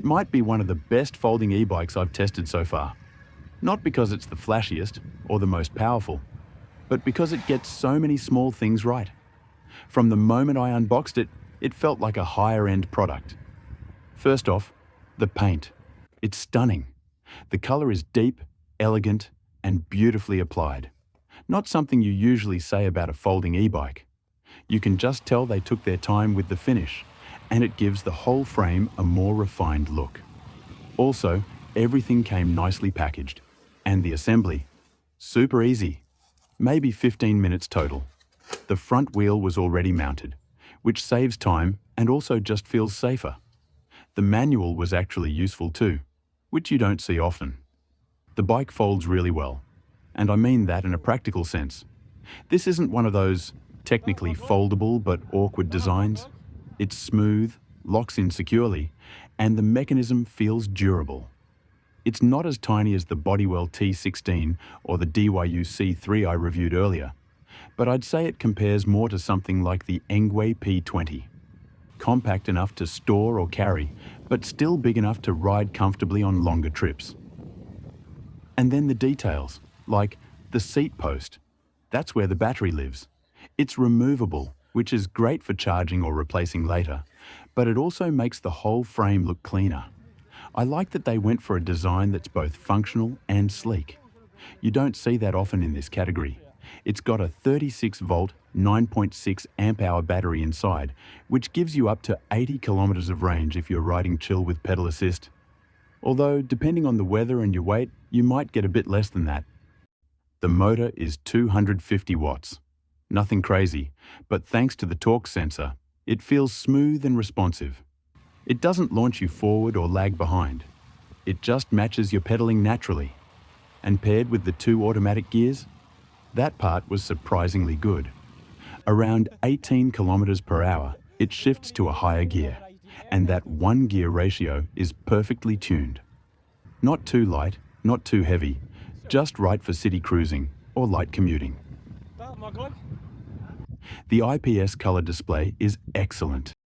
It might be one of the best folding e-bikes I've tested so far. Not because it's the flashiest or the most powerful, but because it gets so many small things right. From the moment I unboxed it, it felt like a higher-end product. First off, the paint. It's stunning. The color is deep, elegant, and beautifully applied. Not something you usually say about a folding e-bike. You can just tell they took their time with the finish, and it gives the whole frame a more refined look. Also, everything came nicely packaged. And the assembly? Super easy. Maybe 15 minutes total. The front wheel was already mounted, which saves time and also just feels safer. The manual was actually useful too, which you don't see often. The bike folds really well, and I mean that in a practical sense. This isn't one of those technically foldable but awkward designs. It's smooth, locks in securely, and the mechanism feels durable. It's not as tiny as the Bodywell T16 or the DYU C3 I reviewed earlier, but I'd say it compares more to something like the Engwe P20. Compact enough to store or carry, but still big enough to ride comfortably on longer trips. And then the details, like the seat post. That's where the battery lives. It's removable, which is great for charging or replacing later, but it also makes the whole frame look cleaner. I like that they went for a design that's both functional and sleek. You don't see that often in this category. It's got a 36-volt, 9.6 amp-hour battery inside, which gives you up to 80 kilometers of range if you're riding chill with pedal assist. Although, depending on the weather and your weight, you might get a bit less than that. The motor is 250 watts. Nothing crazy, but thanks to the torque sensor, it feels smooth and responsive. It doesn't launch you forward or lag behind. It just matches your pedaling naturally. And paired with the 2 automatic gears, that part was surprisingly good. Around 18 kilometers per hour, it shifts to a higher gear, and that 1-gear ratio is perfectly tuned. Not too light, not too heavy, just right for city cruising or light commuting. The IPS color display is excellent.